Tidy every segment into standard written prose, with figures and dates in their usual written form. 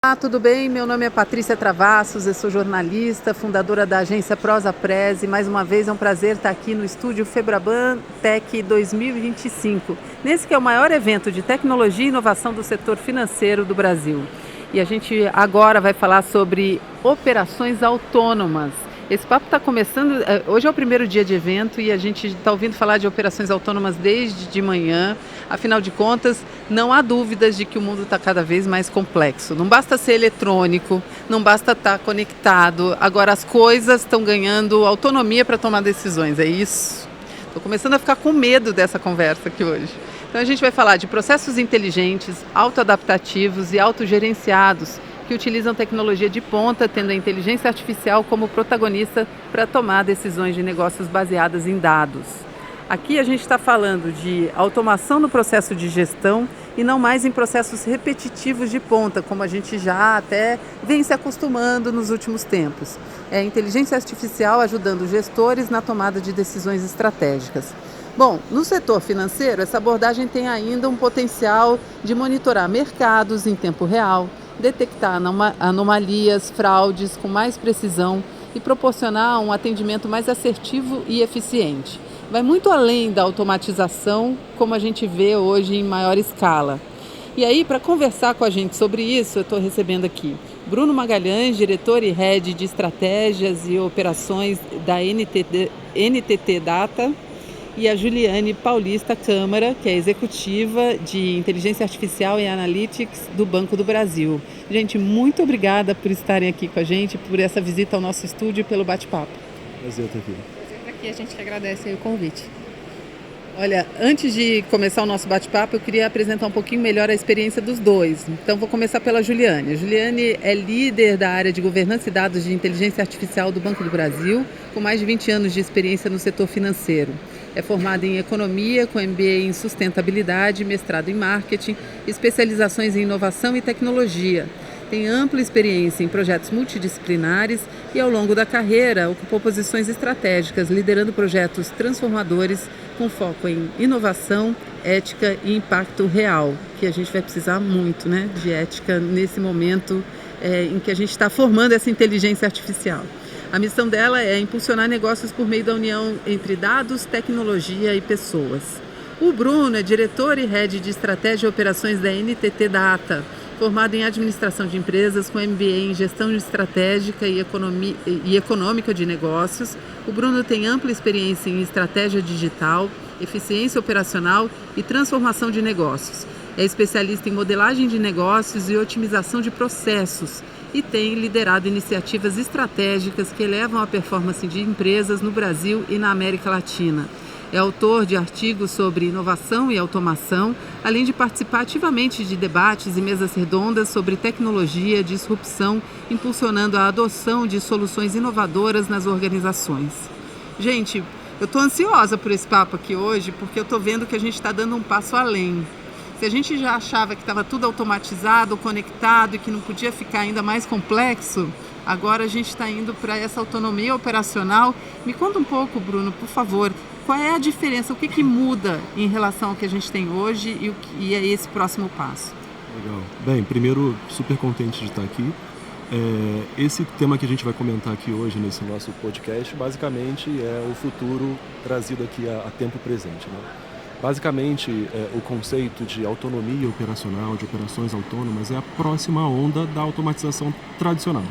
Olá, tudo bem? Meu nome é Patrícia Travassos, eu sou jornalista, fundadora da agência Prosa Press e mais uma vez é um prazer estar aqui no estúdio Febraban Tech 2025, nesse que é o maior evento de tecnologia e inovação do setor financeiro do Brasil. E a gente agora vai falar sobre operações autônomas. Esse papo está começando, hoje é o primeiro dia de evento e a gente está ouvindo falar de operações autônomas desde de manhã. Afinal de contas, não há dúvidas de que o mundo está cada vez mais complexo. Não basta ser eletrônico, não basta estar conectado. Agora as coisas estão ganhando autonomia para tomar decisões, é isso? Estou começando a ficar com medo dessa conversa aqui hoje. Então a gente vai falar de processos inteligentes, autoadaptativos e autogerenciados que utilizam tecnologia de ponta, tendo a inteligência artificial como protagonista para tomar decisões de negócios baseadas em dados. Aqui a gente está falando de automação no processo de gestão e não mais em processos repetitivos de ponta, como a gente já até vem se acostumando nos últimos tempos. É a inteligência artificial ajudando gestores na tomada de decisões estratégicas. Bom, no setor financeiro, essa abordagem tem ainda um potencial de monitorar mercados em tempo real, detectar anomalias, fraudes com mais precisão e proporcionar um atendimento mais assertivo e eficiente. Vai muito além da automatização, como a gente vê hoje em maior escala. E aí, para conversar com a gente sobre isso, eu estou recebendo aqui Bruno Magalhães, diretor e head de estratégias e operações da NTT Data, e a Juliane Paulista Câmara, que é executiva de Inteligência Artificial e Analytics do Banco do Brasil. Gente, muito obrigada por estarem aqui com a gente, por essa visita ao nosso estúdio e pelo bate-papo. Prazer estar aqui. Aqui a gente que agradece aí o convite. Olha, antes de começar o nosso bate-papo, eu queria apresentar um pouquinho melhor a experiência dos dois. Então, vou começar pela Juliane. A Juliane é líder da área de governança e dados de inteligência artificial do Banco do Brasil, com mais de 20 anos de experiência no setor financeiro. É formada em economia, com MBA em sustentabilidade, mestrado em marketing, especializações em inovação e tecnologia. Tem ampla experiência em projetos multidisciplinares e, ao longo da carreira, ocupou posições estratégicas, liderando projetos transformadores com foco em inovação, ética e impacto real, que a gente vai precisar muito, né, de ética nesse momento em que a gente está formando essa inteligência artificial. A missão dela é impulsionar negócios por meio da união entre dados, tecnologia e pessoas. O Bruno é diretor e head de estratégia e operações da NTT Data, formado em administração de empresas com MBA em gestão estratégica e econômica de negócios. O Bruno tem ampla experiência em estratégia digital, eficiência operacional e transformação de negócios. É especialista em modelagem de negócios e otimização de processos e tem liderado iniciativas estratégicas que elevam a performance de empresas no Brasil e na América Latina. É autor de artigos sobre inovação e automação, além de participar ativamente de debates e mesas redondas sobre tecnologia, disrupção, impulsionando a adoção de soluções inovadoras nas organizações. Gente, eu estou ansiosa por esse papo aqui hoje, porque eu estou vendo que a gente está dando um passo além. Se a gente já achava que estava tudo automatizado, conectado e que não podia ficar ainda mais complexo, agora a gente está indo para essa autonomia operacional. Me conta um pouco, Bruno, por favor, qual é a diferença, o que muda em relação ao que a gente tem hoje e é esse próximo passo? Legal. Bem, primeiro, super contente de estar aqui. Esse tema que a gente vai comentar aqui hoje nesse nosso podcast, basicamente é o futuro trazido aqui a tempo presente, né? Basicamente, o conceito de autonomia operacional, de operações autônomas, é a próxima onda da automatização tradicional.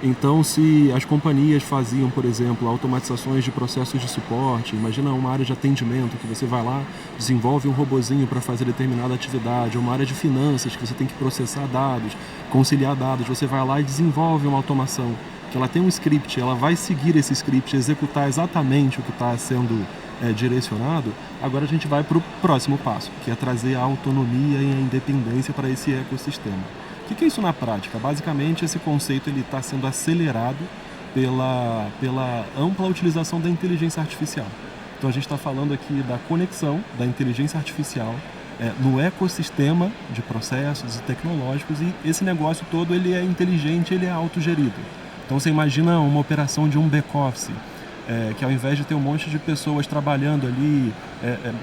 Então, se as companhias faziam, por exemplo, automatizações de processos de suporte, imagina uma área de atendimento que você vai lá, desenvolve um robozinho para fazer determinada atividade, ou uma área de finanças que você tem que processar dados, conciliar dados, você vai lá e desenvolve uma automação, que ela tem um script, ela vai seguir esse script, executar exatamente o que está sendo direcionado. Agora a gente vai para o próximo passo, que é trazer a autonomia e a independência para esse ecossistema. O que é isso na prática? Basicamente, esse conceito está sendo acelerado pela ampla utilização da inteligência artificial. Então a gente está falando aqui da conexão da inteligência artificial no ecossistema de processos e tecnológicos, e esse negócio todo ele é inteligente, ele é autogerido. Então você imagina uma operação de um back-office, que ao invés de ter um monte de pessoas trabalhando ali,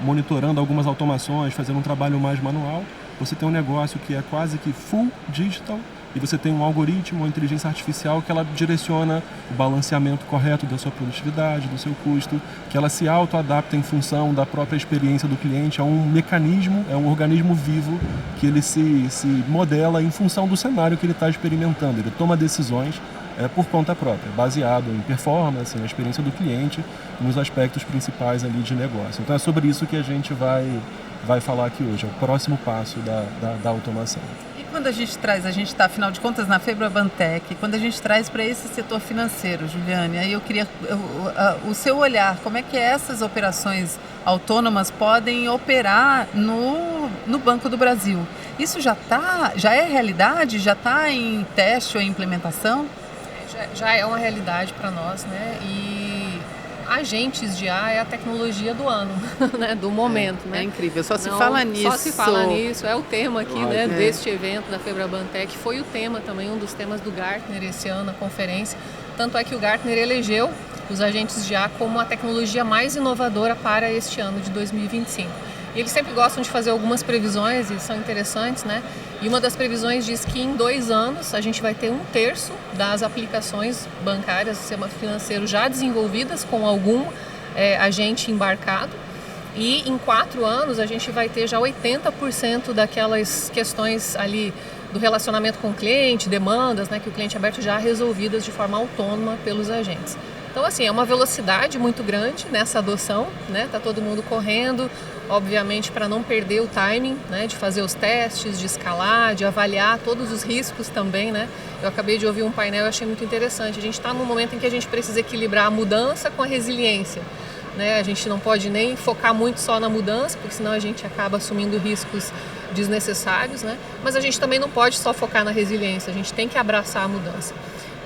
monitorando algumas automações, fazendo um trabalho mais manual, você tem um negócio que é quase que full digital, e você tem um algoritmo, uma inteligência artificial que ela direciona o balanceamento correto da sua produtividade, do seu custo, que ela se auto-adapta em função da própria experiência do cliente. É um mecanismo, é um organismo vivo que ele se modela em função do cenário que ele está experimentando. Ele toma decisões por conta própria, baseado em performance, na experiência do cliente, nos aspectos principais ali de negócio. Então é sobre isso que a gente vai falar aqui hoje, é o próximo passo da automação. E quando a gente está, afinal de contas, na Febrabantec, quando a gente traz para esse setor financeiro, Juliane, aí eu queria o seu olhar, como é que essas operações autônomas podem operar no Banco do Brasil? Isso já é realidade? Já está em teste ou em implementação? Já é uma realidade para nós, né? E agentes de IA é a tecnologia do ano, né? Do momento, né? É incrível, só se fala nisso. Só se fala nisso, é o tema aqui, né? Deste evento da Febrabantec. Foi o tema também, um dos temas do Gartner esse ano, a conferência. Tanto é que o Gartner elegeu os agentes de IA como a tecnologia mais inovadora para este ano de 2025. E eles sempre gostam de fazer algumas previsões e são interessantes, né? E uma das previsões diz que em 2 anos a gente vai ter 1/3 das aplicações bancárias, sistema financeiro já desenvolvidas com algum agente embarcado. E em 4 anos a gente vai ter já 80% daquelas questões ali do relacionamento com o cliente, demandas, né, que o cliente aberto já resolvidas de forma autônoma pelos agentes. Então, assim, é uma velocidade muito grande nessa adoção, né? Tá todo mundo correndo, obviamente, para não perder o timing, né? De fazer os testes, de escalar, de avaliar todos os riscos também, né? Eu acabei de ouvir um painel e achei muito interessante. A gente está num momento em que a gente precisa equilibrar a mudança com a resiliência, né? A gente não pode nem focar muito só na mudança, porque senão a gente acaba assumindo riscos desnecessários, né? Mas a gente também não pode só focar na resiliência, a gente tem que abraçar a mudança.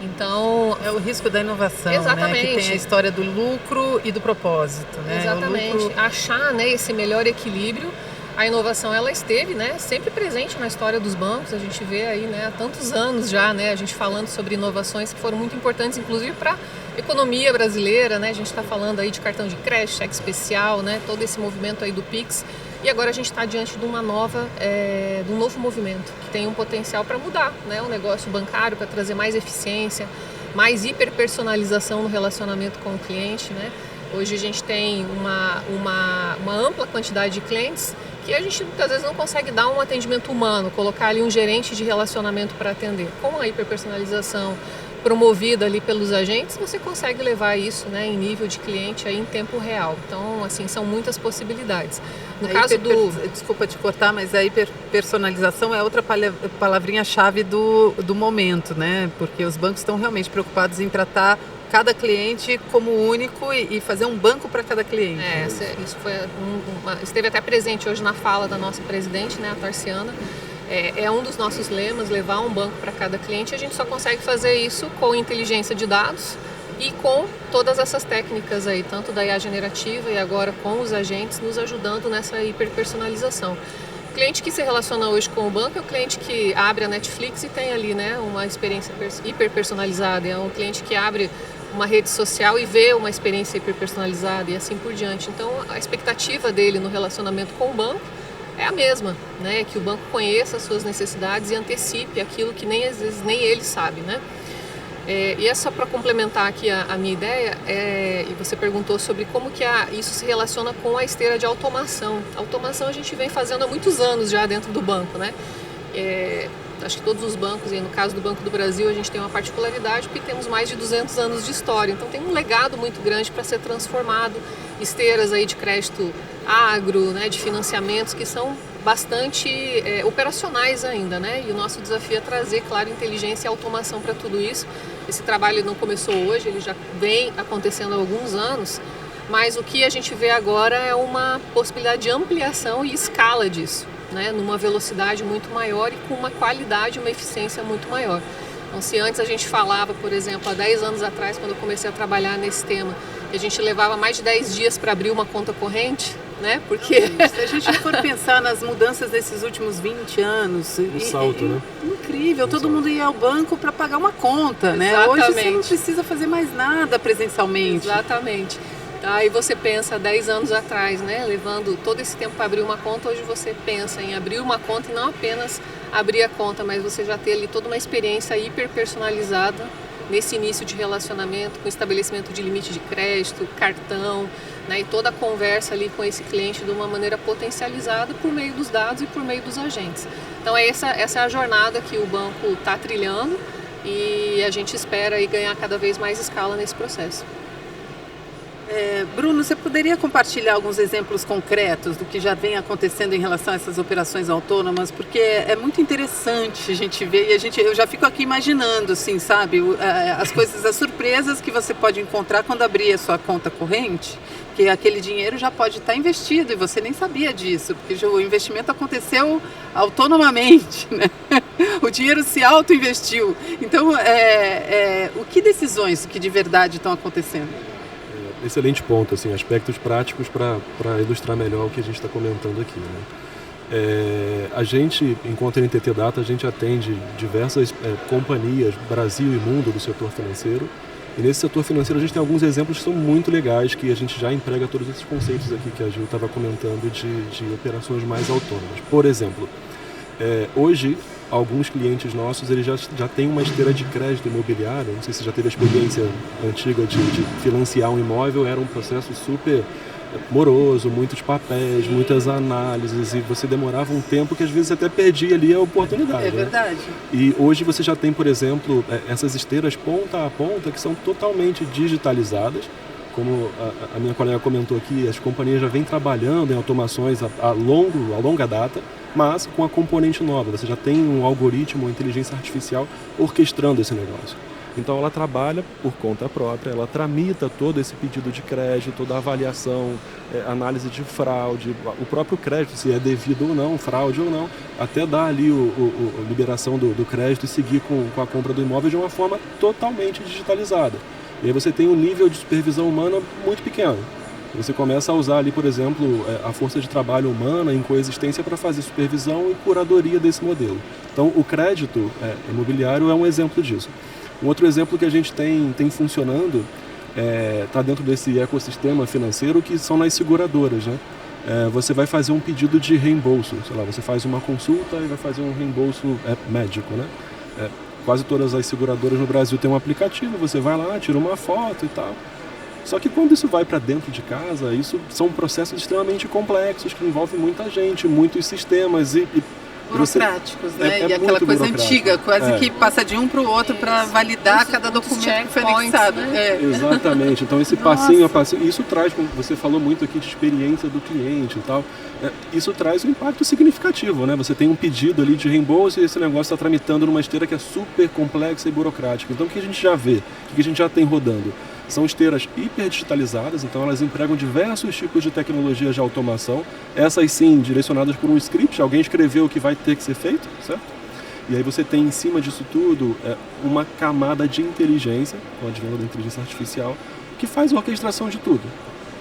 Então, é o risco da inovação, exatamente, né? Que tem a história do lucro e do propósito, né? Exatamente. Achar, né, esse melhor equilíbrio. A inovação, ela esteve, né, sempre presente na história dos bancos. A gente vê aí, né, há tantos anos já, né, a gente falando sobre inovações que foram muito importantes, inclusive para a economia brasileira, né? A gente está falando aí de cartão de crédito, cheque especial, né? Todo esse movimento aí do Pix. E agora a gente está diante de de um novo movimento que tem um potencial para mudar, né, o negócio bancário, para trazer mais eficiência, mais hiperpersonalização no relacionamento com o cliente, né? Hoje a gente tem uma ampla quantidade de clientes que a gente muitas vezes não consegue dar um atendimento humano, colocar ali um gerente de relacionamento para atender. Com a hiperpersonalização promovida ali pelos agentes, você consegue levar isso, né, em nível de cliente aí em tempo real. Então, assim, são muitas possibilidades. No caso Desculpa te cortar, mas a hiperpersonalização é outra palavrinha-chave do momento, né? Porque os bancos estão realmente preocupados em tratar cada cliente como único e fazer um banco para cada cliente. Isso foi esteve até presente hoje na fala da nossa presidente, né, a Tarciana. É um dos nossos lemas, levar um banco para cada cliente. A gente só consegue fazer isso com inteligência de dados e com todas essas técnicas aí, tanto da IA generativa e agora com os agentes nos ajudando nessa hiperpersonalização. O cliente que se relaciona hoje com o banco é o cliente que abre a Netflix e tem ali, né, uma experiência hiperpersonalizada. É um cliente que abre uma rede social e vê uma experiência hiperpersonalizada e assim por diante. Então, a expectativa dele no relacionamento com o banco é a mesma, né? Que o banco conheça as suas necessidades e antecipe aquilo que às vezes nem ele sabe, né? E é só para complementar aqui a minha ideia, e você perguntou sobre como que isso se relaciona com a esteira de automação. A automação a gente vem fazendo há muitos anos já dentro do banco, né? Acho que todos os bancos, e no caso do Banco do Brasil, a gente tem uma particularidade porque temos mais de 200 anos de história. Então tem um legado muito grande para ser transformado, esteiras aí de crédito agro, né, de financiamentos que são bastante operacionais ainda, né? E o nosso desafio é trazer, claro, inteligência e automação para tudo isso. Esse trabalho não começou hoje, ele já vem acontecendo há alguns anos, mas o que a gente vê agora é uma possibilidade de ampliação e escala disso, né, numa velocidade muito maior e com uma qualidade, uma eficiência muito maior. Então, se antes a gente falava, por exemplo, há 10 anos atrás, quando eu comecei a trabalhar nesse tema, que a gente levava mais de 10 dias para abrir uma conta corrente, né, porque... Se a gente for pensar nas mudanças desses últimos 20 anos... salto, né? Incrível, todo mundo ia ao banco para pagar uma conta, né? Hoje você não precisa fazer mais nada presencialmente. Exatamente. Aí você pensa 10 anos atrás, né, levando todo esse tempo para abrir uma conta, hoje você pensa em abrir uma conta e não apenas abrir a conta, mas você já ter ali toda uma experiência hiper personalizada nesse início de relacionamento, com estabelecimento de limite de crédito, cartão, né, e toda a conversa ali com esse cliente de uma maneira potencializada por meio dos dados e por meio dos agentes. Então essa é a jornada que o banco está trilhando e a gente espera aí ganhar cada vez mais escala nesse processo. Bruno, você poderia compartilhar alguns exemplos concretos do que já vem acontecendo em relação a essas operações autônomas? Porque é muito interessante a gente ver e eu já fico aqui imaginando, assim, sabe, as coisas, as surpresas que você pode encontrar quando abrir a sua conta corrente, que aquele dinheiro já pode estar investido e você nem sabia disso, porque o investimento aconteceu autonomamente, né? O dinheiro se auto-investiu. Então, o que decisões que de verdade estão acontecendo? Excelente ponto, assim, aspectos práticos para ilustrar melhor o que a gente está comentando aqui, né? A gente, enquanto NTT Data, a gente atende diversas companhias, Brasil e mundo, do setor financeiro. E nesse setor financeiro a gente tem alguns exemplos que são muito legais, que a gente já emprega todos esses conceitos aqui que a Gil estava comentando de operações mais autônomas. Por exemplo, hoje, alguns clientes nossos eles já têm uma esteira de crédito imobiliário. Não sei se você já teve a experiência antiga de financiar um imóvel, era um processo super moroso, muitos papéis, muitas análises, e você demorava um tempo que às vezes até perdia ali a oportunidade. É verdade. Né? E hoje você já tem, por exemplo, essas esteiras ponta a ponta que são totalmente digitalizadas. Como a minha colega comentou aqui, as companhias já vêm trabalhando em automações a longa data, mas com a componente nova. Você já tem um algoritmo, uma inteligência artificial orquestrando esse negócio. Então ela trabalha por conta própria, ela tramita todo esse pedido de crédito, toda a avaliação, análise de fraude, o próprio crédito, se é devido ou não, fraude ou não, até dar ali a liberação do crédito e seguir com a compra do imóvel de uma forma totalmente digitalizada. E aí você tem um nível de supervisão humana muito pequeno. Você começa a usar ali, por exemplo, a força de trabalho humana em coexistência para fazer supervisão e curadoria desse modelo. Então, o crédito imobiliário é um exemplo disso. Um outro exemplo que a gente tem funcionando está dentro desse ecossistema financeiro, que são nas seguradoras, né? Você vai fazer um pedido de reembolso, sei lá, você faz uma consulta e vai fazer um reembolso médico, né? Quase todas as seguradoras no Brasil têm um aplicativo, você vai lá, tira uma foto e tal. Só que quando isso vai para dentro de casa, isso são processos extremamente complexos, que envolvem muita gente, muitos sistemas e burocráticos, né? E aquela coisa antiga, quase que passa de um para o outro para validar cada documento que foi anexado. Né? Exatamente. Então esse passinho a passinho, isso traz, como você falou muito aqui, de experiência do cliente e tal, isso traz um impacto significativo, né? Você tem um pedido ali de reembolso e esse negócio está tramitando numa esteira que é super complexa e burocrática. Então o que a gente já vê, o que a gente já tem rodando? São esteiras hiper digitalizadas, então elas empregam diversos tipos de tecnologias de automação, essas sim direcionadas por um script, alguém escreveu o que vai ter que ser feito, certo? E aí você tem em cima disso tudo uma camada de inteligência, com o advento da inteligência artificial, que faz a orquestração de tudo,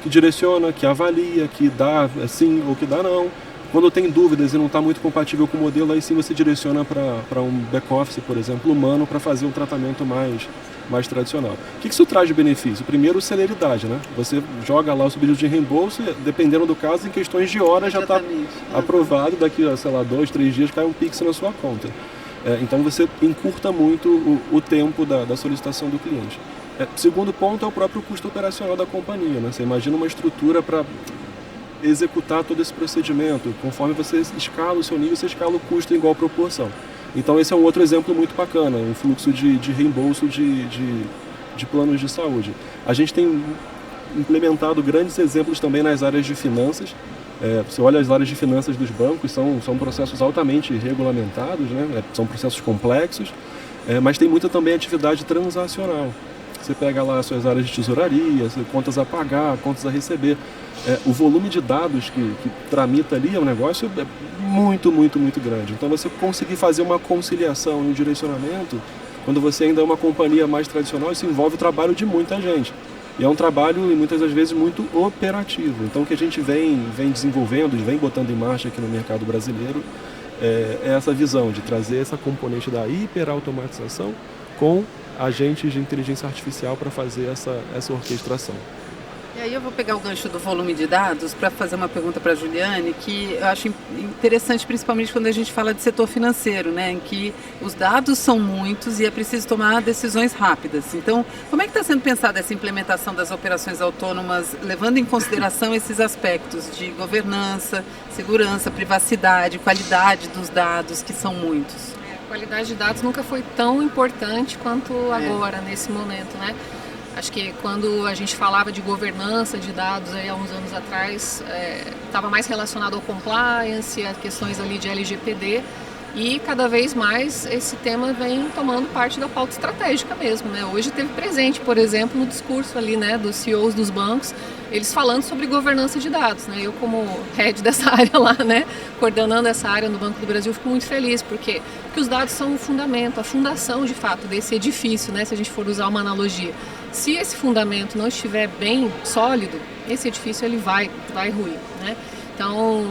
que direciona, que avalia, que dá sim ou que dá não. Quando tem dúvidas e não está muito compatível com o modelo, aí sim você direciona para um back-office, por exemplo, humano, para fazer um tratamento mais tradicional. O que isso traz de benefício? Primeiro, celeridade, né? Você joga lá o seu pedido de reembolso, dependendo do caso, em questões de horas já está aprovado, daqui a, 2, 3 dias cai um Pix na sua conta. Então você encurta muito o tempo da solicitação do cliente. Segundo ponto é o próprio custo operacional da companhia, né? Você imagina uma estrutura para executar todo esse procedimento. Conforme você escala o seu nível, você escala o custo em igual proporção. Então esse é um outro exemplo muito bacana, um fluxo de reembolso de planos de saúde. A gente tem implementado grandes exemplos também nas áreas de finanças. Você olha as áreas de finanças dos bancos, são processos altamente regulamentados, né? São processos complexos, mas tem muita também atividade transacional. Você pega lá as suas áreas de tesouraria, contas a pagar, contas a receber. O volume de dados que tramita ali é um negócio muito, muito, muito grande. Então você conseguir fazer uma conciliação e um direcionamento, quando você ainda é uma companhia mais tradicional, isso envolve o trabalho de muita gente. E é um trabalho, muitas das vezes, muito operativo. Então o que a gente vem desenvolvendo e vem botando em marcha aqui no mercado brasileiro é essa visão de trazer essa componente da hiperautomatização com agentes de inteligência artificial para fazer essa orquestração. E aí eu vou pegar o gancho do volume de dados para fazer uma pergunta para a Juliane, que eu acho interessante, principalmente quando a gente fala de setor financeiro, né, em que os dados são muitos e é preciso tomar decisões rápidas. Então, como é que está sendo pensada essa implementação das operações autônomas, levando em consideração esses aspectos de governança, segurança, privacidade, qualidade dos dados, que são muitos? A qualidade de dados nunca foi tão importante quanto agora, nesse momento, né? Acho que quando a gente falava de governança de dados aí há uns anos atrás, estava mais relacionado ao compliance, a questões ali de LGPD, e cada vez mais esse tema vem tomando parte da pauta estratégica mesmo, né? Hoje teve presente, por exemplo, no discurso ali, né, dos CEOs dos bancos, eles falando sobre governança de dados, né? Eu, como head dessa área lá, né, coordenando essa área no Banco do Brasil, fico muito feliz, porque os dados são o fundamento, a fundação de fato desse edifício, né, se a gente for usar uma analogia. Se esse fundamento não estiver bem sólido, esse edifício ele vai ruir, né? Então,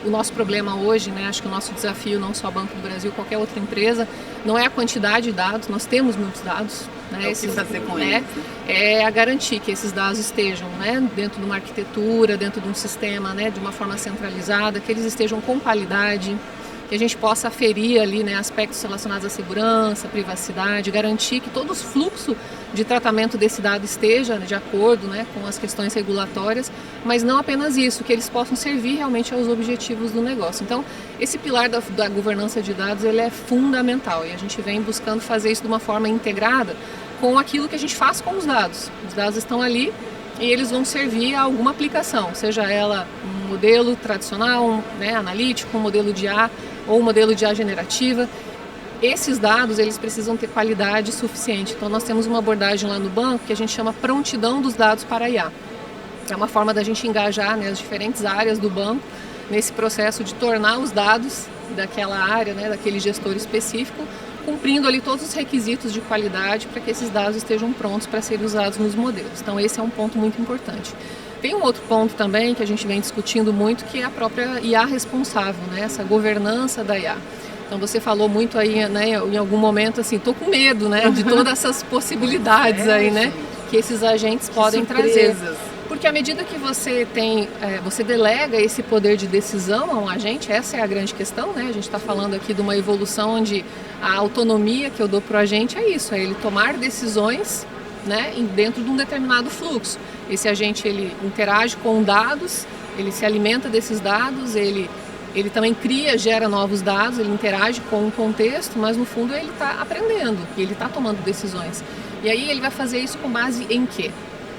o nosso problema hoje, né, acho que o nosso desafio, não só o Banco do Brasil, qualquer outra empresa, não é a quantidade de dados, nós temos muitos dados, né, o que fazer com eles? É a garantir que esses dados estejam, né, dentro de uma arquitetura, dentro de um sistema, né, de uma forma centralizada, que eles estejam com qualidade, que a gente possa aferir ali, né, aspectos relacionados à segurança, privacidade, garantir que todo o fluxo de tratamento desse dado esteja de acordo, né, com as questões regulatórias, mas não apenas isso, que eles possam servir realmente aos objetivos do negócio. Então, esse pilar da governança de dados, ele é fundamental, e a gente vem buscando fazer isso de uma forma integrada com aquilo que a gente faz com os dados. Os dados estão ali e eles vão servir a alguma aplicação, seja ela um modelo tradicional, né, analítico, um modelo de IA ou um modelo de IA generativa. Esses dados, eles precisam ter qualidade suficiente. Então, nós temos uma abordagem lá no banco que a gente chama prontidão dos dados para a IA. É uma forma da gente engajar, né, as diferentes áreas do banco nesse processo de tornar os dados daquela área, né, daquele gestor específico, cumprindo ali todos os requisitos de qualidade para que esses dados estejam prontos para serem usados nos modelos. Então, esse é um ponto muito importante. Tem um outro ponto também que a gente vem discutindo muito, que é a própria IA responsável, né, essa governança da IA. Então, você falou muito aí, né, em algum momento, assim, tô com medo, né, de todas essas possibilidades aí, né, que esses agentes podem trazer. Porque à medida que você você delega esse poder de decisão a um agente, essa é a grande questão, né? A gente está falando aqui de uma evolução onde a autonomia que eu dou para o agente é isso, é ele tomar decisões, né, dentro de um determinado fluxo. Esse agente, ele interage com dados, ele se alimenta desses dados, ele também gera novos dados, ele interage com um contexto, mas no fundo ele está aprendendo, ele está tomando decisões. E aí ele vai fazer isso com base em quê?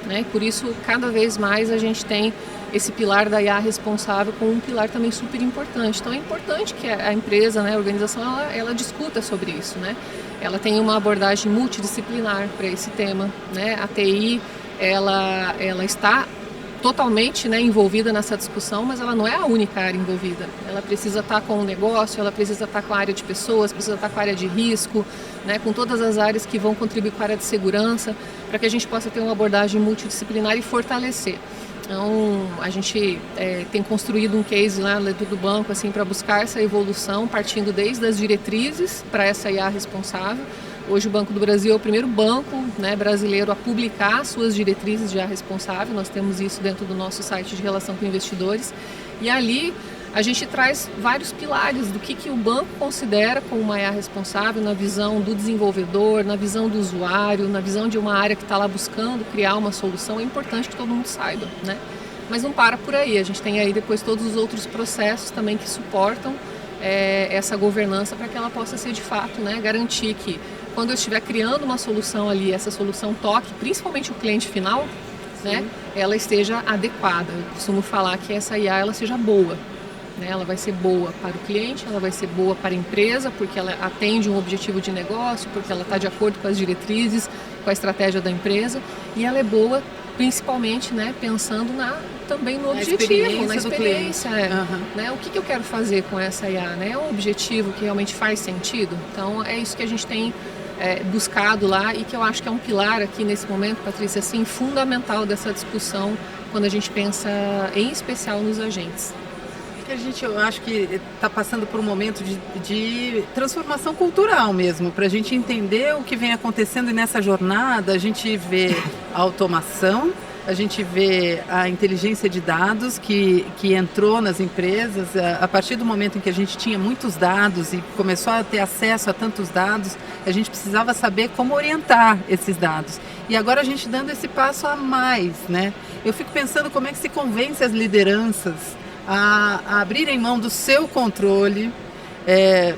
Né? Por isso, cada vez mais a gente tem esse pilar da IA responsável como um pilar também super importante. Então é importante que a empresa, né, a organização, ela discuta sobre isso, né? Ela tem uma abordagem multidisciplinar para esse tema, né? A TI, ela está totalmente, né, envolvida nessa discussão, mas ela não é a única área envolvida. Ela precisa estar com o negócio, ela precisa estar com a área de pessoas, precisa estar com a área de risco, né, com todas as áreas que vão contribuir com a área de segurança, para que a gente possa ter uma abordagem multidisciplinar e fortalecer. Então, a gente tem construído um case lá do banco assim, para buscar essa evolução, partindo desde as diretrizes para essa IA responsável. Hoje o Banco do Brasil é o primeiro banco, né, brasileiro a publicar suas diretrizes de IA responsável. Nós temos isso dentro do nosso site de relação com investidores. E ali a gente traz vários pilares do que o banco considera como uma IA responsável na visão do desenvolvedor, na visão do usuário, na visão de uma área que está lá buscando criar uma solução. É importante que todo mundo saiba, né? Mas não para por aí. A gente tem aí depois todos os outros processos também que suportam essa governança para que ela possa ser de fato, né, garantir que quando eu estiver criando uma solução ali, essa solução toque, principalmente o cliente final, né, ela esteja adequada. Eu costumo falar que essa IA ela seja boa, né, ela vai ser boa para o cliente, ela vai ser boa para a empresa, porque ela atende um objetivo de negócio, porque ela está de acordo com as diretrizes, com a estratégia da empresa, e ela é boa principalmente, né, pensando também no objetivo, na experiência, né, o que eu quero fazer com essa IA, né, é um objetivo que realmente faz sentido. Então é isso que a gente tem buscado lá e que eu acho que é um pilar aqui nesse momento, Patrícia, assim, fundamental dessa discussão quando a gente pensa em especial nos agentes. Eu acho que está passando por um momento de transformação cultural mesmo, para a gente entender o que vem acontecendo, e nessa jornada a gente vê a automação, a gente vê a inteligência de dados que entrou nas empresas. A partir do momento em que a gente tinha muitos dados e começou a ter acesso a tantos dados, a gente precisava saber como orientar esses dados. E agora a gente dando esse passo a mais, né? Eu fico pensando como é que se convence as lideranças a abrirem mão do seu controle,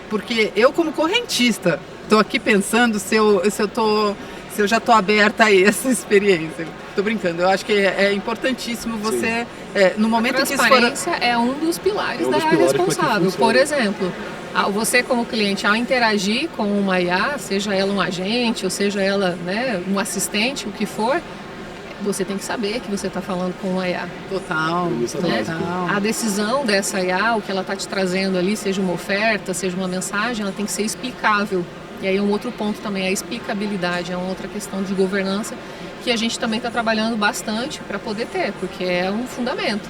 porque eu, como correntista, estou aqui pensando se eu já estou aberta a essa experiência. Estou brincando, eu acho que é importantíssimo você, no momento que isso for... A transparência é um dos pilares da IA responsável. Por exemplo, você como cliente, ao interagir com uma IA, seja ela um agente, ou seja ela, né, um assistente, o que for, você tem que saber que você está falando com uma IA. Total, né? A decisão dessa IA, o que ela está te trazendo ali, seja uma oferta, seja uma mensagem, ela tem que ser explicável. E aí um outro ponto também, a explicabilidade, é uma outra questão de governança que a gente também está trabalhando bastante para poder ter, porque é um fundamento,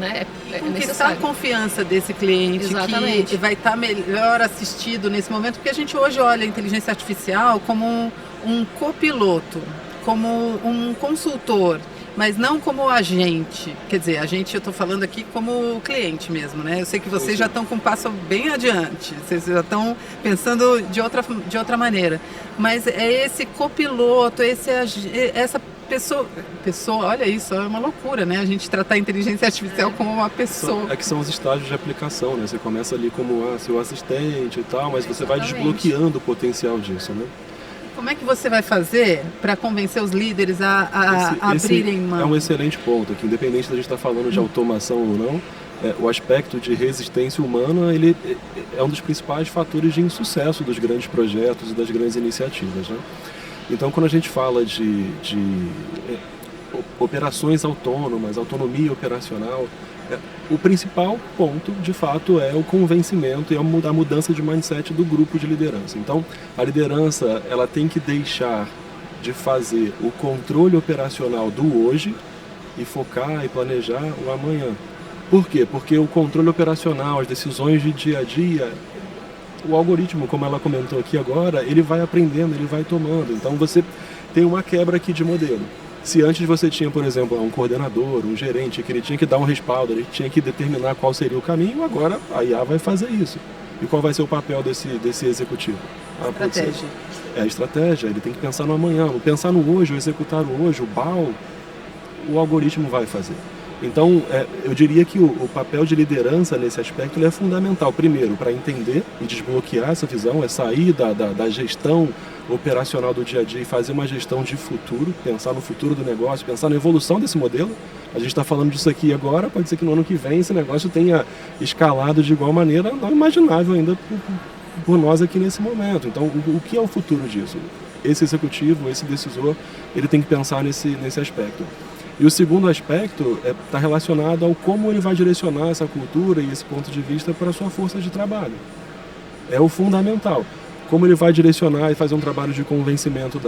né? Conquistar a confiança desse cliente. Exatamente. Que vai estar melhor assistido nesse momento, porque a gente hoje olha a inteligência artificial como um copiloto, como um consultor, mas não como agente. Quer dizer, agente eu estou falando aqui como cliente mesmo, né? Eu sei que vocês já estão com um passo bem adiante, vocês já estão pensando de outra maneira. Mas é esse copiloto, essa pessoa, olha isso, é uma loucura, né? A gente tratar a inteligência artificial como uma pessoa. É que são os estágios de aplicação, né? Você começa ali como seu assistente e tal, mas você vai desbloqueando o potencial disso, né? Como é que você vai fazer para convencer os líderes a abrirem mão? É um excelente ponto aqui, independente da gente estar falando de automação ou não, o aspecto de resistência humana ele é um dos principais fatores de insucesso dos grandes projetos e das grandes iniciativas, né? Então, quando a gente fala de operações autônomas, autonomia operacional, o principal ponto, de fato, é o convencimento e a mudança de mindset do grupo de liderança. Então, a liderança ela tem que deixar de fazer o controle operacional do hoje e focar e planejar o amanhã. Por quê? Porque o controle operacional, as decisões de dia a dia, o algoritmo, como ela comentou aqui agora, ele vai aprendendo, ele vai tomando. Então, você tem uma quebra aqui de modelo. Se antes você tinha, por exemplo, um coordenador, um gerente, que ele tinha que dar um respaldo, ele tinha que determinar qual seria o caminho, agora a IA vai fazer isso. E qual vai ser o papel desse executivo? Estratégia. É a estratégia, ele tem que pensar no amanhã, pensar no hoje, executar o hoje, o BAU, o algoritmo vai fazer. Então, eu diria que o papel de liderança nesse aspecto ele é fundamental. Primeiro, para entender e desbloquear essa visão, é sair da gestão operacional do dia a dia e fazer uma gestão de futuro, pensar no futuro do negócio, pensar na evolução desse modelo. A gente está falando disso aqui agora, pode ser que no ano que vem esse negócio tenha escalado de igual maneira, não imaginável ainda por nós aqui nesse momento. Então, o que é o futuro disso? Esse executivo, esse decisor, ele tem que pensar nesse aspecto. E o segundo aspecto está relacionado ao como ele vai direcionar essa cultura e esse ponto de vista para a sua força de trabalho. É o fundamental. Como ele vai direcionar e fazer um trabalho de convencimento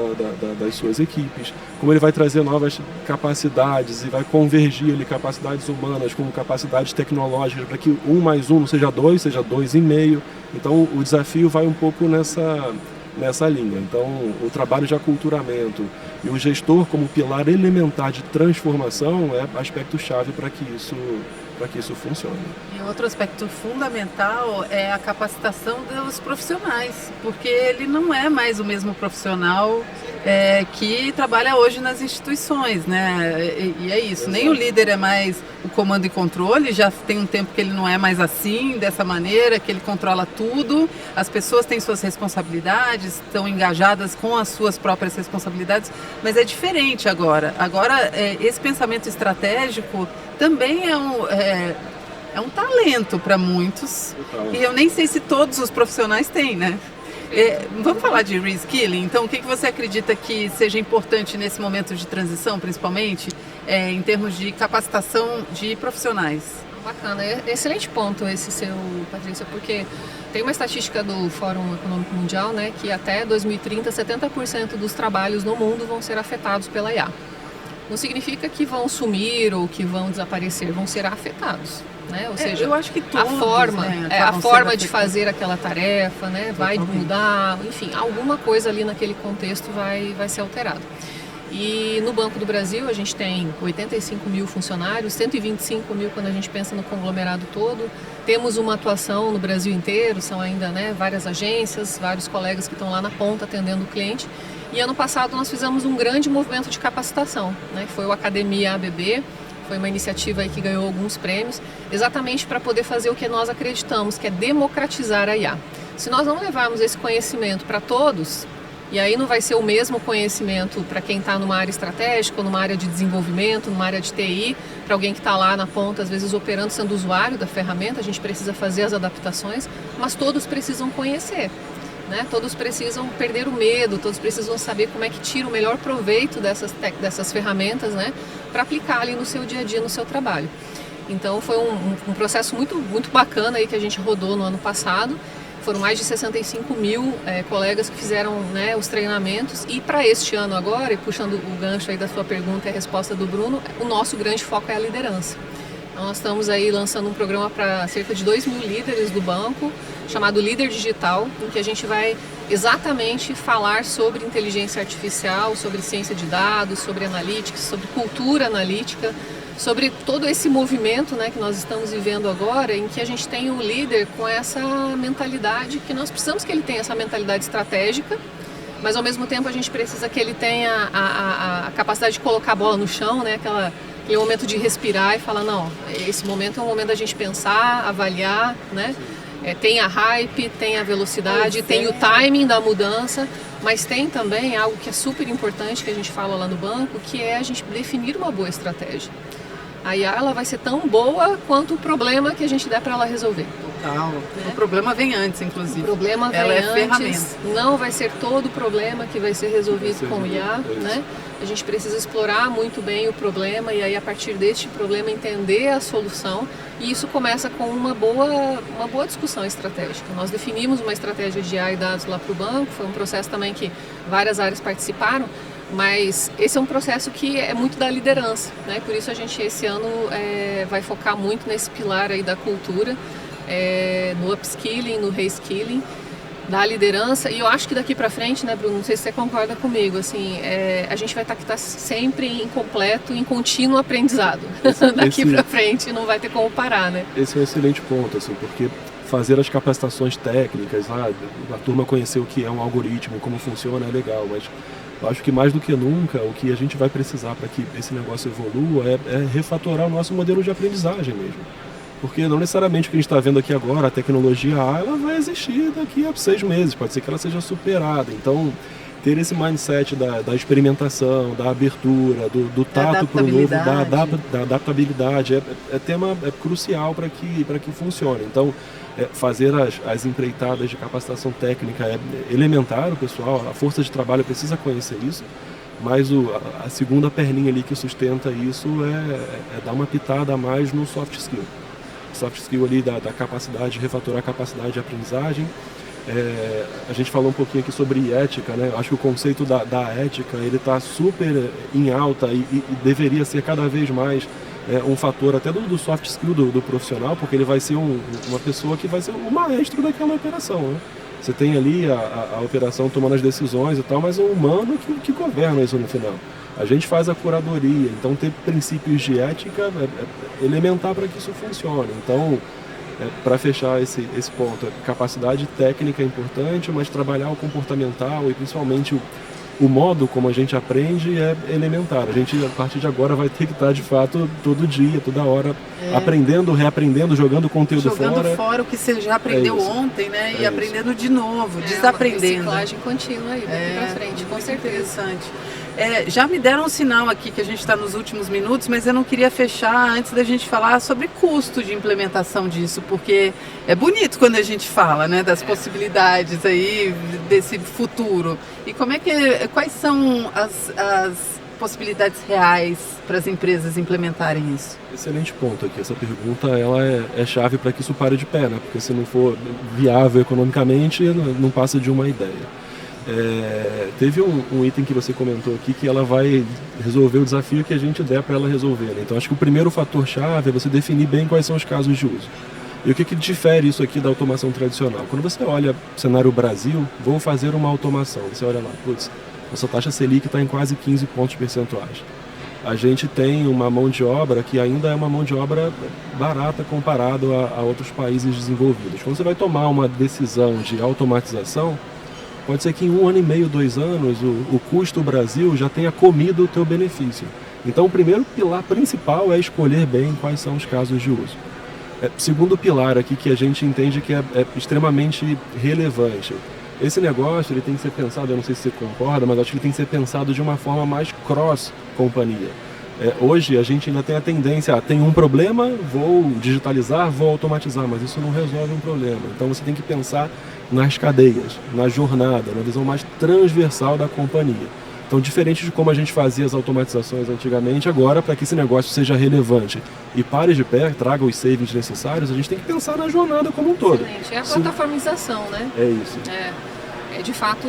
das suas equipes, como ele vai trazer novas capacidades e vai convergir ali capacidades humanas com capacidades tecnológicas para que 1 mais 1 não seja 2, seja 2,5. Então o desafio vai um pouco nessa linha. Então, o trabalho de aculturamento e o gestor como pilar elementar de transformação é aspecto-chave para que isso funcione. E outro aspecto fundamental é a capacitação dos profissionais, porque ele não é mais o mesmo profissional que trabalha hoje nas instituições, né? E é isso, nem o líder é mais o comando e controle, já tem um tempo que ele não é mais assim, dessa maneira, que ele controla tudo, as pessoas têm suas responsabilidades, estão engajadas com as suas próprias responsabilidades, mas é diferente agora. Agora, esse pensamento estratégico também é um talento para muitos, e eu nem sei se todos os profissionais têm, né? Vamos falar de reskilling? Então, o que você acredita que seja importante nesse momento de transição, principalmente, em termos de capacitação de profissionais? Bacana, excelente ponto esse seu, Patrícia, porque tem uma estatística do Fórum Econômico Mundial, né, que até 2030, 70% dos trabalhos no mundo vão ser afetados pela IA. Não significa que vão sumir ou que vão desaparecer, vão ser afetados. Né? Ou seja, eu acho que todos, a forma de fazer aquela tarefa, né, vai mudar, enfim, alguma coisa ali naquele contexto vai ser alterado. E no Banco do Brasil a gente tem 85 mil funcionários, 125 mil quando a gente pensa no conglomerado todo. Temos uma atuação no Brasil inteiro, são ainda, né, várias agências, vários colegas que estão lá na ponta atendendo o cliente. E ano passado nós fizemos um grande movimento de capacitação, né, foi o Academia ABB, foi uma iniciativa aí que ganhou alguns prêmios, exatamente para poder fazer o que nós acreditamos, que é democratizar a IA. Se nós não levarmos esse conhecimento para todos, e aí não vai ser o mesmo conhecimento para quem está numa área estratégica, ou numa área de desenvolvimento, numa área de TI, para alguém que está lá na ponta, às vezes operando, sendo usuário da ferramenta, a gente precisa fazer as adaptações, mas todos precisam conhecer, né? Todos precisam perder o medo, todos precisam saber como é que tira o melhor proveito dessas ferramentas, né? Para aplicar ali no seu dia a dia, no seu trabalho. Então foi um processo muito bacana aí que a gente rodou no ano passado. Foram mais de 65 mil colegas que fizeram, né, os treinamentos, e para este ano agora, e puxando o gancho aí da sua pergunta e a resposta do Bruno, o nosso grande foco é a liderança. Então nós estamos aí lançando um programa para cerca de 2 mil líderes do banco, chamado Líder Digital, em que a gente vai exatamente falar sobre inteligência artificial, sobre ciência de dados, sobre analytics, sobre cultura analítica, sobre todo esse movimento, né, que nós estamos vivendo agora, em que a gente tem um líder com essa mentalidade, que nós precisamos que ele tenha essa mentalidade estratégica, mas ao mesmo tempo a gente precisa que ele tenha a capacidade de colocar a bola no chão, né, aquele momento de respirar e falar, não, esse momento é um momento da gente pensar, avaliar, né? Tem a hype, tem a velocidade, tem o timing da mudança, mas tem também algo que é super importante que a gente fala lá no banco, que é a gente definir uma boa estratégia. A IA ela vai ser tão boa quanto o problema que a gente der para ela resolver. Total. O problema vem antes, inclusive. O problema vem antes. Ferramenta. Não vai ser todo o problema que vai ser resolvido com o IA, né? A gente precisa explorar muito bem o problema e aí a partir deste problema entender a solução, e isso começa com uma boa discussão estratégica. Nós definimos uma estratégia de IA e dados lá para o banco, foi um processo também que várias áreas participaram, mas esse é um processo que é muito da liderança, né? Por isso a gente esse ano vai focar muito nesse pilar aí da cultura, no upskilling, no reskilling, da liderança. E eu acho que daqui para frente, né, Bruno, não sei se você concorda comigo, assim, a gente vai estar que tá sempre em completo, em contínuo aprendizado. Daqui para frente não vai ter como parar, né? Esse é um excelente ponto, assim, porque fazer as capacitações técnicas, a turma conhecer o que é um algoritmo, como funciona, é legal, mas eu acho que mais do que nunca o que a gente vai precisar para que esse negócio evolua é refatorar o nosso modelo de aprendizagem mesmo. Porque não necessariamente o que a gente está vendo aqui agora, a tecnologia A, ela vai existir daqui a 6 meses, pode ser que ela seja superada. Então, ter esse mindset da experimentação, da abertura, do tato para o novo, da adaptabilidade, é crucial para que funcione. Então, fazer as empreitadas de capacitação técnica é elementar, o pessoal, a força de trabalho precisa conhecer isso, mas a segunda perninha ali que sustenta isso é dar uma pitada a mais no soft skill. Soft skill ali da capacidade de refatorar a capacidade de aprendizagem. A gente falou um pouquinho aqui sobre ética, né? Acho que o conceito da ética ele está super em alta e deveria ser cada vez mais um fator até do soft skill do profissional, porque ele vai ser uma pessoa que vai ser um maestro daquela operação, né? Você tem ali a operação tomando as decisões e tal, mas é um humano que governa isso no final. A gente faz a curadoria, então ter princípios de ética é elementar para que isso funcione. Então, para fechar esse ponto, a capacidade técnica é importante, mas trabalhar o comportamental e principalmente o modo como a gente aprende é elementar. A gente, a partir de agora, vai ter que estar, de fato, todo dia, toda hora, aprendendo, reaprendendo, jogando conteúdo fora. Jogando fora o que você já aprendeu ontem, né? E aprendendo de novo, desaprendendo. Uma reciclagem contínua aí, daqui pra frente, com certeza. Interessante. Já me deram um sinal aqui que a gente está nos últimos minutos, mas eu não queria fechar antes da gente falar sobre custo de implementação disso, porque é bonito quando a gente fala, né, das possibilidades aí desse futuro. E quais são as possibilidades reais para as empresas implementarem isso? Excelente ponto aqui. Essa pergunta ela é chave para que isso pare de pé, né? Porque se não for viável economicamente, não passa de uma ideia. Teve um item que você comentou aqui que ela vai resolver o desafio que a gente der para ela resolver, né? Então acho que o primeiro fator-chave é você definir bem quais são os casos de uso. E o que difere isso aqui da automação tradicional? Quando você olha o cenário Brasil, vou fazer uma automação. Você olha lá, Nossa taxa Selic está em quase 15 pontos percentuais. A gente tem uma mão de obra que ainda é uma mão de obra barata comparado a outros países desenvolvidos. Quando você vai tomar uma decisão de automatização, pode ser que em 1 ano e meio, 2 anos, o custo Brasil já tenha comido o teu benefício. Então, o primeiro pilar principal é escolher bem quais são os casos de uso. Segundo pilar aqui que a gente entende que é extremamente relevante. Esse negócio ele tem que ser pensado, eu não sei se você concorda, mas acho que ele tem que ser pensado de uma forma mais cross-companhia. Hoje a gente ainda tem a tendência, tem um problema, vou digitalizar, vou automatizar, mas isso não resolve um problema. Então você tem que pensar nas cadeias, na jornada, na visão mais transversal da companhia. Então, diferente de como a gente fazia as automatizações antigamente, agora, para que esse negócio seja relevante e pare de pé, traga os savings necessários, a gente tem que pensar na jornada como um todo. Excelente. É a plataformização, né? É isso. De fato,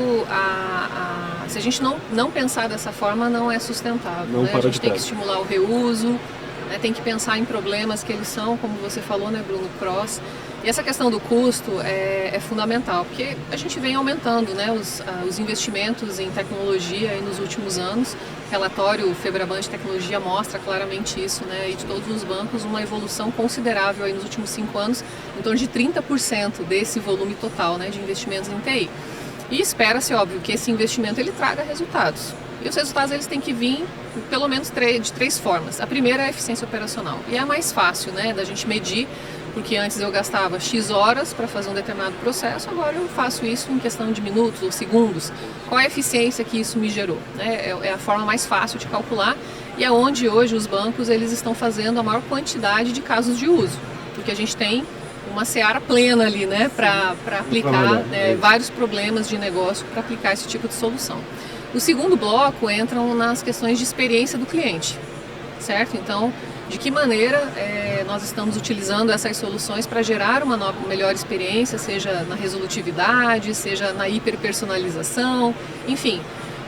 se a gente não pensar dessa forma, não é sustentável. Né? A gente tem que estimular o reuso, né? Tem que pensar em problemas que eles são, como você falou, né, Bruno, cross. E essa questão do custo é fundamental, porque a gente vem aumentando, né, os investimentos em tecnologia aí nos últimos anos. O relatório Febraban de Tecnologia mostra claramente isso, né, e de todos os bancos, uma evolução considerável aí nos últimos 5 anos, em torno de 30% desse volume total, né, de investimentos em TI. E espera-se, óbvio, que esse investimento ele traga resultados. E os resultados eles têm que vir, pelo menos, de 3 formas. A primeira é a eficiência operacional. E é a mais fácil, né, da gente medir, porque antes eu gastava X horas para fazer um determinado processo, agora eu faço isso em questão de minutos ou segundos. Qual é a eficiência que isso me gerou? É a forma mais fácil de calcular e é onde hoje os bancos eles estão fazendo a maior quantidade de casos de uso, porque a gente tem uma seara plena ali, né, para aplicar vários problemas de negócio para aplicar esse tipo de solução. O segundo bloco entram nas questões de experiência do cliente, certo? Então, de que maneira nós estamos utilizando essas soluções para gerar uma melhor experiência, seja na resolutividade, seja na hiperpersonalização, enfim.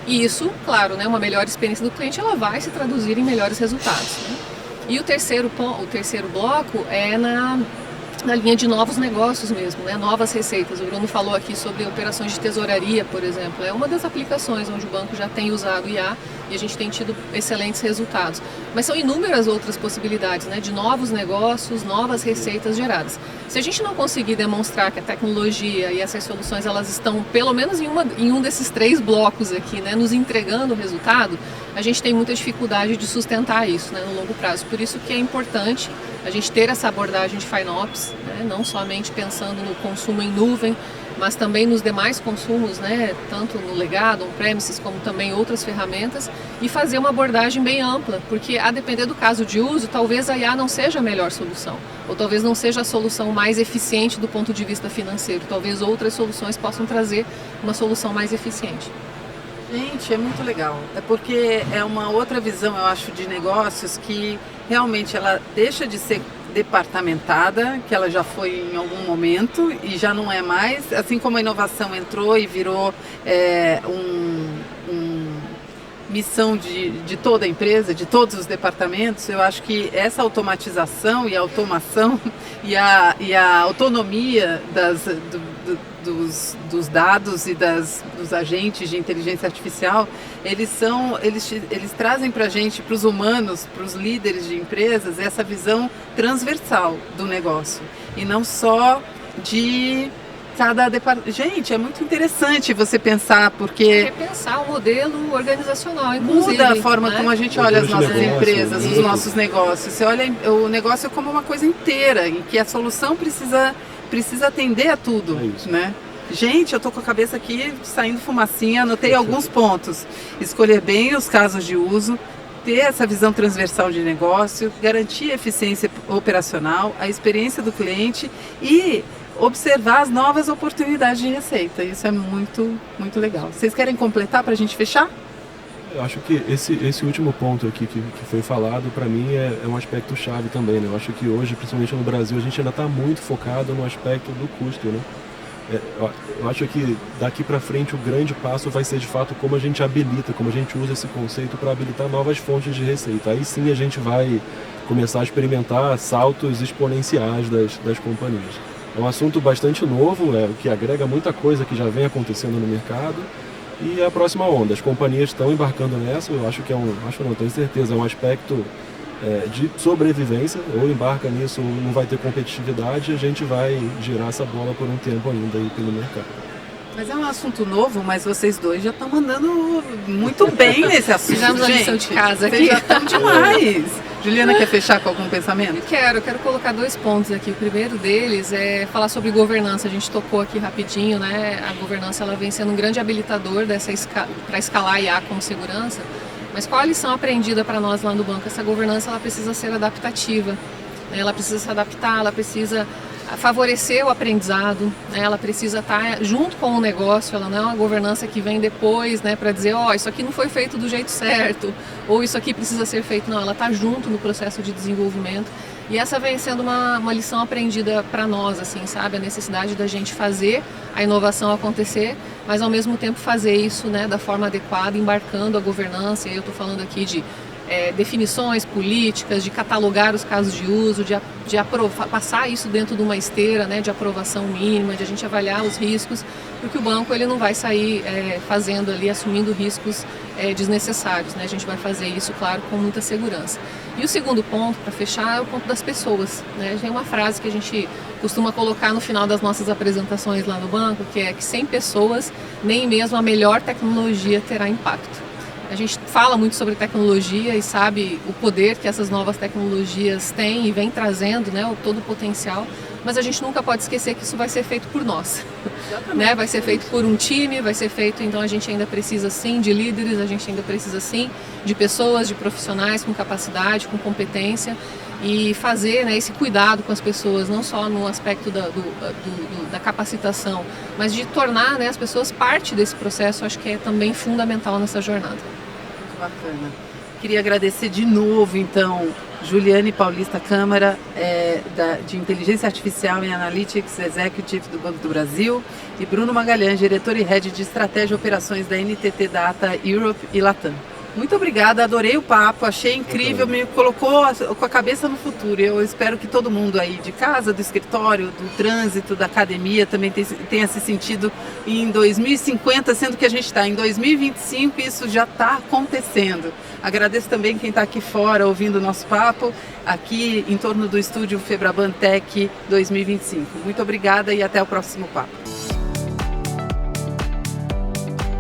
E isso, claro, né, uma melhor experiência do cliente, ela vai se traduzir em melhores resultados. Né? E o terceiro bloco é na linha de novos negócios mesmo, né? Novas receitas. O Bruno falou aqui sobre operações de tesouraria, por exemplo. É uma das aplicações onde o banco já tem usado IA e a gente tem tido excelentes resultados. Mas são inúmeras outras possibilidades, né? De novos negócios, novas receitas geradas. Se a gente não conseguir demonstrar que a tecnologia e essas soluções elas estão pelo menos em um desses 3 blocos aqui, né? Nos entregando o resultado, a gente tem muita dificuldade de sustentar isso, né? No longo prazo. Por isso que é importante a gente ter essa abordagem de FinOps, né? Não somente pensando no consumo em nuvem, mas também nos demais consumos, né? Tanto no legado, on-premises, como também outras ferramentas, e fazer uma abordagem bem ampla, porque a depender do caso de uso, talvez a IA não seja a melhor solução, ou talvez não seja a solução mais eficiente do ponto de vista financeiro, talvez outras soluções possam trazer uma solução mais eficiente. Gente, é muito legal. É porque é uma outra visão, eu acho, de negócios que realmente ela deixa de ser departamentada, que ela já foi em algum momento e já não é mais, assim como a inovação entrou e virou missão de toda a empresa, de todos os departamentos. Eu acho que essa automatização e a automação e a autonomia dos dados e dos agentes de inteligência artificial, eles trazem para a gente, para os humanos, para os líderes de empresas, essa visão transversal do negócio e não só de cada departamento. Gente, é muito interessante você pensar, porque repensar o modelo organizacional, inclusive, muda a forma, né, como a gente olha as nossas empresas, os isso. nossos negócios. Você olha o negócio como uma coisa inteira, em que a solução precisa atender a tudo, né? Gente, eu tô com a cabeça aqui saindo fumacinha, anotei alguns pontos. Escolher bem os casos de uso, ter essa visão transversal de negócio, garantir a eficiência operacional, a experiência do cliente e observar as novas oportunidades de receita. Isso é muito, muito legal. Vocês querem completar para a gente fechar? Eu acho que esse último ponto aqui que foi falado, para mim, é um aspecto chave também, né? Eu acho que hoje, principalmente no Brasil, a gente ainda está muito focado no aspecto do custo, né? Eu acho que daqui para frente o grande passo vai ser de fato como a gente habilita, como a gente usa esse conceito para habilitar novas fontes de receita. Aí sim a gente vai começar a experimentar saltos exponenciais das companhias. É um assunto bastante novo, que agrega muita coisa que já vem acontecendo no mercado E a próxima onda, as companhias estão embarcando nessa, eu acho que tenho certeza, é um aspecto de sobrevivência, ou embarca nisso ou não vai ter competitividade, a gente vai girar essa bola por um tempo ainda aí pelo mercado. Mas é um assunto novo, mas vocês dois já estão mandando muito bem nesse assunto. Fizemos a lição de casa aqui. Vocês já estão demais. Juliana, quer fechar com algum pensamento? Eu quero colocar 2 pontos aqui. O primeiro deles é falar sobre governança. A gente tocou aqui rapidinho, né? A governança ela vem sendo um grande habilitador para escalar a IA com segurança. Mas qual a lição aprendida para nós lá no banco? Essa governança ela precisa ser adaptativa, né? Ela precisa se adaptar, ela precisa favorecer o aprendizado, né? Ela precisa estar junto com o negócio, ela não é uma governança que vem depois, né, para dizer, isso aqui não foi feito do jeito certo, ou isso aqui precisa ser feito, não, ela está junto no processo de desenvolvimento. E essa vem sendo uma lição aprendida para nós, assim, sabe? A necessidade da gente fazer a inovação acontecer, mas ao mesmo tempo fazer isso, né, da forma adequada, embarcando a governança. E eu estou falando aqui de definições políticas, de catalogar os casos de uso, de passar isso dentro de uma esteira, né, de aprovação mínima, de a gente avaliar os riscos, porque o banco ele não vai sair fazendo ali, assumindo riscos desnecessários, né? A gente vai fazer isso, claro, com muita segurança. E o segundo ponto, para fechar, é o ponto das pessoas, né? Tem uma frase que a gente costuma colocar no final das nossas apresentações lá no banco, que é que sem pessoas, nem mesmo a melhor tecnologia terá impacto. A gente fala muito sobre tecnologia e sabe o poder que essas novas tecnologias têm e vem trazendo, né, todo o potencial, mas a gente nunca pode esquecer que isso vai ser feito por nós, né? Vai ser feito por um time, vai ser feito, então a gente ainda precisa sim de líderes, a gente ainda precisa sim de pessoas, de profissionais com capacidade, com competência e fazer, né, esse cuidado com as pessoas, não só no aspecto da capacitação, mas de tornar, né, as pessoas parte desse processo, acho que é também fundamental nessa jornada. Bacana. Queria agradecer de novo, então, Juliane Paulista Câmara, de Inteligência Artificial e Analytics Executive do Banco do Brasil, e Bruno Magalhães, diretor e head de Estratégia e Operações da NTT Data Europe e Latam. Muito obrigada, adorei o papo, achei incrível, me colocou com a cabeça no futuro. Eu espero que todo mundo aí de casa, do escritório, do trânsito, da academia também tenha se sentido em 2050, sendo que a gente está em 2025 e isso já está acontecendo. Agradeço também quem está aqui fora ouvindo o nosso papo, aqui em torno do estúdio Febraban Tech 2025. Muito obrigada e até o próximo papo.